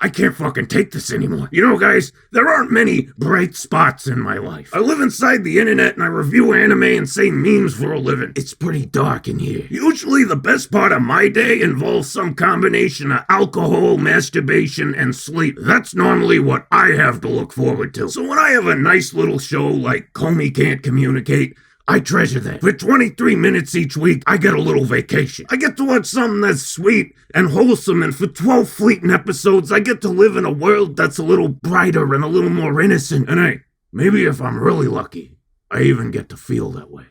I can't fucking take this anymore. You know, guys, there aren't many bright spots in my life. I live inside the internet and I review anime and say memes for a living. It's pretty dark in here. Usually the best part of my day involves some combination of alcohol, masturbation, and sleep. That's normally what I have to look forward to. So when I have a nice little show like Komi Can't Communicate, I treasure that. For 23 minutes each week, I get a little vacation. I get to watch something that's sweet and wholesome, and for 12 fleeting episodes, I get to live in a world that's a little brighter and a little more innocent. And hey, maybe if I'm really lucky, I even get to feel that way.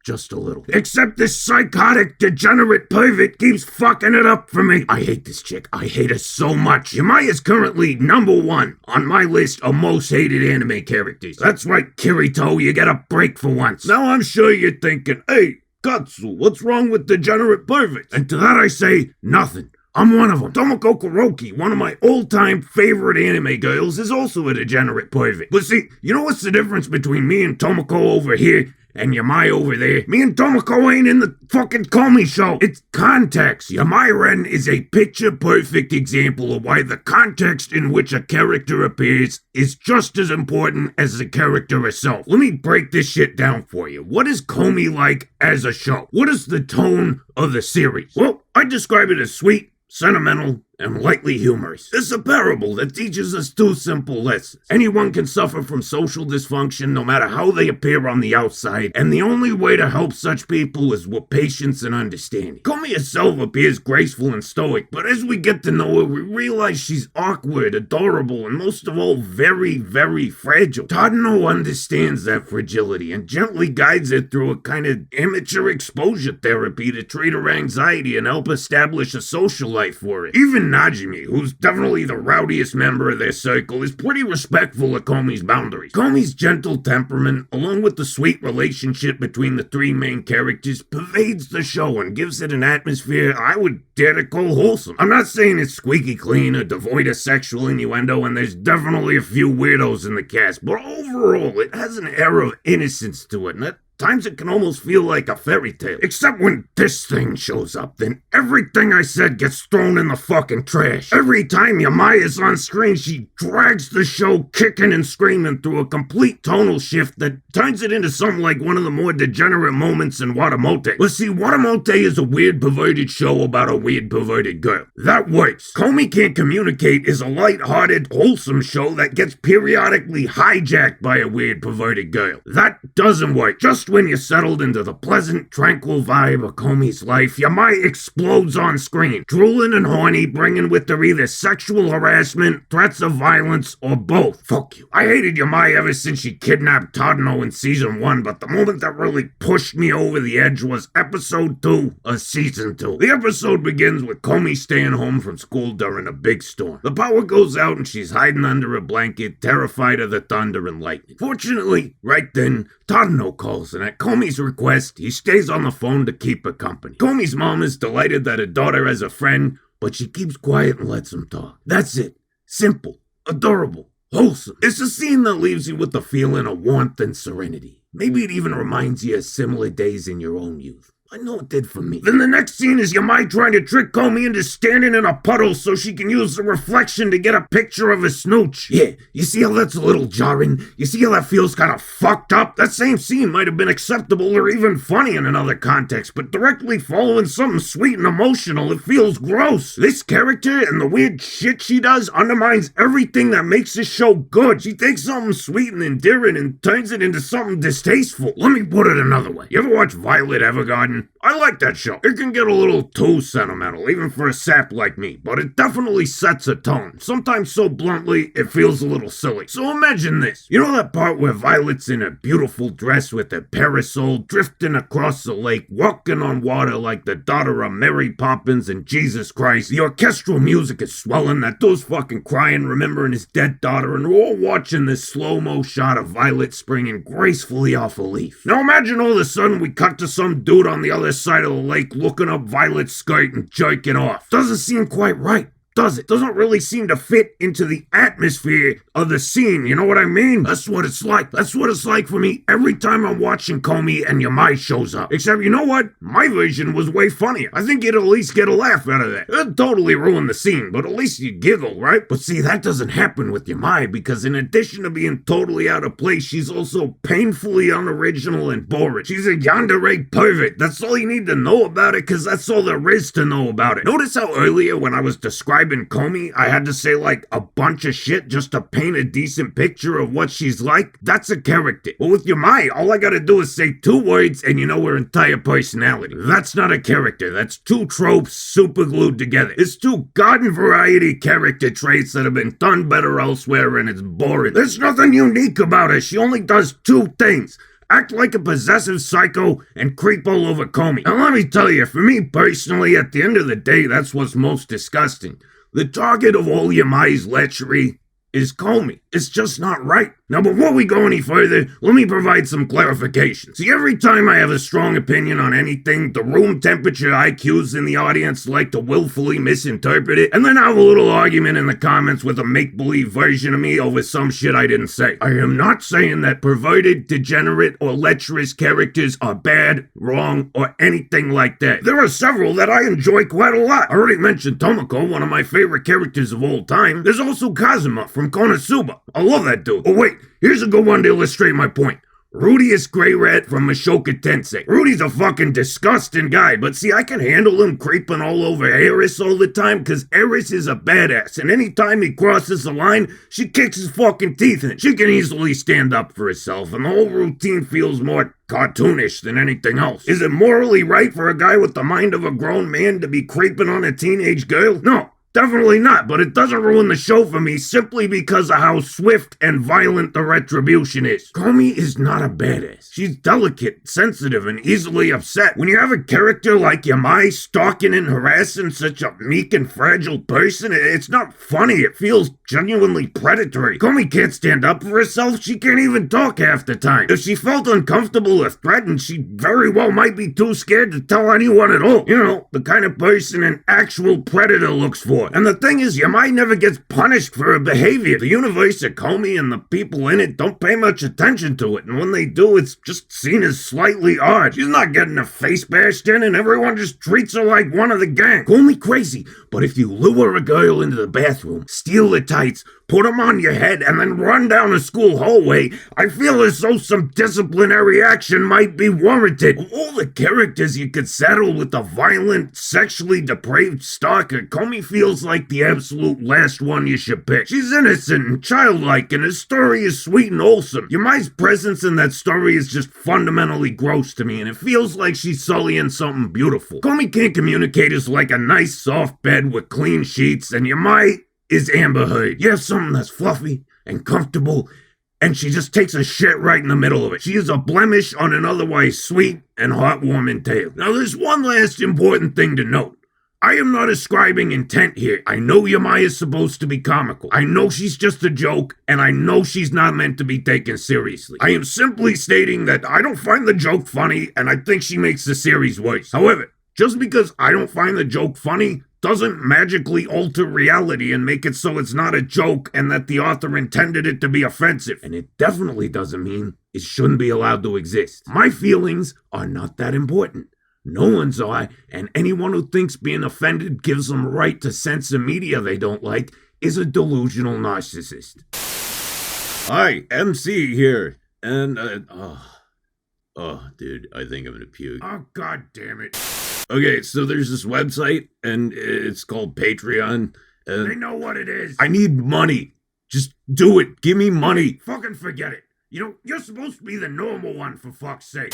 Just a little. Except this psychotic, degenerate pervert keeps fucking it up for me. I hate this chick. I hate her so much. Yamai is currently #1 on my list of most hated anime characters. That's right, Kirito, you get a break for once. Now I'm sure you're thinking, hey, Katsu, what's wrong with degenerate perverts? And to that I say, nothing. I'm one of them. Tomoko Kuroki, one of my all-time favorite anime girls, is also a degenerate pervert. But see, you know what's the difference between me and Tomoko over here and Yamai over there? Me and Tomoko ain't in the fucking Komi show. It's context. Yamai Ren is a picture-perfect example of why the context in which a character appears is just as important as the character herself. Let me break this shit down for you. What is Komi like as a show? What is the tone of the series? Well, I describe it as sweet, sentimental, and lightly humorous. It's a parable that teaches us two simple lessons. Anyone can suffer from social dysfunction no matter how they appear on the outside, and the only way to help such people is with patience and understanding. Komi herself appears graceful and stoic, but as we get to know her, we realize she's awkward, adorable, and most of all, very, very fragile. Tadano understands that fragility and gently guides her through a kind of amateur exposure therapy to treat her anxiety and help establish a social life for her. Even Najimi, who's definitely the rowdiest member of their circle, is pretty respectful of Komi's boundaries. Komi's gentle temperament, along with the sweet relationship between the three main characters, pervades the show and gives it an atmosphere I would dare to call wholesome. I'm not saying it's squeaky clean or devoid of sexual innuendo, and there's definitely a few weirdos in the cast, but overall, it has an air of innocence to it, and at times it can almost feel like a fairy tale. Except when this thing shows up, then everything I said gets thrown in the fucking trash. Every time Yamai is on screen, she drags the show kicking and screaming through a complete tonal shift that turns it into something like one of the more degenerate moments in Watamote. But see, Watamote is a weird perverted show about a weird perverted girl. That works. Komi Can't Communicate is a light-hearted, wholesome show that gets periodically hijacked by a weird perverted girl. That doesn't work. Just when you're settled into the pleasant, tranquil vibe of Komi's life, Yamai explodes on screen, drooling and horny, bringing with her either sexual harassment, threats of violence, or both. Fuck you. I hated Yamai ever since she kidnapped Tadano in season 1, but the moment that really pushed me over the edge was episode 2 of season 2. The episode begins with Komi staying home from school during a big storm. The power goes out and she's hiding under a blanket, terrified of the thunder and lightning. Fortunately, right then, Tadano calls, and at Komi's request, he stays on the phone to keep her company. Komi's mom is delighted that her daughter has a friend, but she keeps quiet and lets him talk. That's it. Simple, adorable, wholesome. It's a scene that leaves you with the feeling of warmth and serenity. Maybe it even reminds you of similar days in your own youth. I know it did for me. Then the next scene is Yamai trying to trick Komi into standing in a puddle so she can use the reflection to get a picture of a snooch. Yeah, you see how that's a little jarring? You see how that feels kind of fucked up? That same scene might have been acceptable or even funny in another context, but directly following something sweet and emotional, it feels gross. This character and the weird shit she does undermines everything that makes this show good. She takes something sweet and endearing and turns it into something distasteful. Let me put it another way. You ever watch Violet Evergarden? I like that show. It can get a little too sentimental, even for a sap like me, but it definitely sets a tone. Sometimes so bluntly, it feels a little silly. So imagine this. You know that part where Violet's in a beautiful dress with a parasol, drifting across the lake, walking on water like the daughter of Mary Poppins and Jesus Christ. The orchestral music is swelling, that dude's fucking crying, remembering his dead daughter, and we're all watching this slow-mo shot of Violet springing gracefully off a leaf. Now imagine all of a sudden we cut to some dude on the other side of the lake looking up Violet's skirt and jerking off. Doesn't seem quite right. does it. Doesn't really seem to fit into the atmosphere of the scene, you know what I mean? That's what it's like. That's what it's like for me every time I'm watching Komi and Yamai shows up. Except, you know what? My version was way funnier. I think you'd at least get a laugh out of that. It'd totally ruin the scene, but at least you giggle, right? But see, that doesn't happen with Yamai, because in addition to being totally out of place, she's also painfully unoriginal and boring. She's a yandere pervert. That's all you need to know about it, because that's all there is to know about it. Notice how earlier when I was describing Komi, I had to say like a bunch of shit just to paint a decent picture of what she's like? That's a character. But with Yamai, all I gotta do is say 2 words and you know her entire personality. That's not a character. That's 2 tropes super glued together. It's 2 garden variety character traits that have been done better elsewhere, and it's boring. There's nothing unique about her. She only does 2 things: act like a possessive psycho and creep all over Komi. And let me tell you, for me personally, at the end of the day, that's what's most disgusting. The target of all Yamai's lechery is Komi. It's just not right. Now, before we go any further, let me provide some clarification. See, every time I have a strong opinion on anything, the room temperature IQs in the audience like to willfully misinterpret it, and then have a little argument in the comments with a make-believe version of me over some shit I didn't say. I am not saying that perverted, degenerate, or lecherous characters are bad, wrong, or anything like that. There are several that I enjoy quite a lot. I already mentioned Tomoko, one of my favorite characters of all time. There's also Kazuma from Konosuba. I love that dude. Oh wait, here's a good one to illustrate my point. Rudius Grey Rat from Mashoka Tensei. Rudy's a fucking disgusting guy, but see, I can handle him creeping all over Eris all the time, because Eris is a badass, and anytime he crosses the line, she kicks his fucking teeth in. She can easily stand up for herself, and the whole routine feels more cartoonish than anything else. Is it morally right for a guy with the mind of a grown man to be creeping on a teenage girl? No. Definitely not, but it doesn't ruin the show for me simply because of how swift and violent the retribution is. Komi is not a badass. She's delicate, sensitive, and easily upset. When you have a character like Yamai stalking and harassing such a meek and fragile person, it's not funny. It feels genuinely predatory. Komi can't stand up for herself. She can't even talk half the time. If she felt uncomfortable or threatened, she very well might be too scared to tell anyone at all. You know, the kind of person an actual predator looks for. And the thing is, Yamai never gets punished for her behavior. The universe of Komi and the people in it don't pay much attention to it, and when they do, it's just seen as slightly odd. She's not getting her face bashed in, and everyone just treats her like one of the gang. Call me crazy, but if you lure a girl into the bathroom, steal the tights, put them on your head, and then run down a school hallway, I feel as though some disciplinary action might be warranted. Of all the characters you could settle with a violent, sexually depraved stalker, Komi feels like the absolute last one you should pick. She's innocent and childlike, and her story is sweet and wholesome. Yamai's presence in that story is just fundamentally gross to me, and it feels like she's sullying something beautiful. Komi Can't Communicate is like a nice soft bed with clean sheets, and Yamai is Amber Heard. You have something that's fluffy and comfortable, and she just takes a shit right in the middle of it. She is a blemish on an otherwise sweet and heartwarming tale. Now, there's one last important thing to note. I am not ascribing intent here. I know Yamai is supposed to be comical. I know she's just a joke, and I know she's not meant to be taken seriously. I am simply stating that I don't find the joke funny, and I think she makes the series worse. However, just because I don't find the joke funny doesn't magically alter reality and make it so it's not a joke and that the author intended it to be offensive. And it definitely doesn't mean it shouldn't be allowed to exist. My feelings are not that important. No one's are, and anyone who thinks being offended gives them a right to censor media they don't like is a delusional narcissist. Hi, MC here, and dude, I think I'm gonna puke. Oh, god damn it. Okay, so there's this website, and it's called Patreon. They know what it is. I need money. Just do it. Give me money. Fucking forget it. You know, you're supposed to be the normal one, for fuck's sake.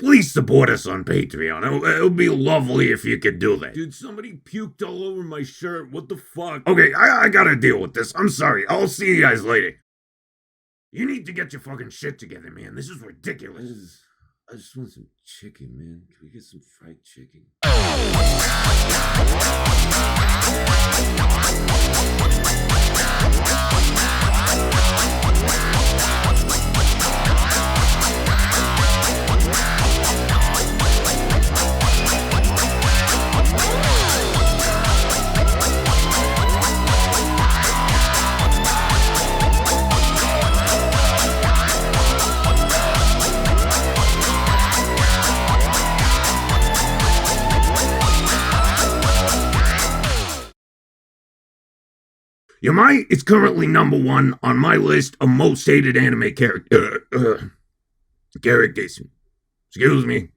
Please support us on Patreon. It would be lovely if you could do that. Dude, somebody puked all over my shirt. What the fuck? Okay, I gotta deal with this. I'm sorry. I'll see you guys later. You need to get your fucking shit together, man. This is ridiculous. I just want some chicken, man. Can we get some fried chicken? Yamai is currently number 1 on my list of most hated anime characters. Excuse me.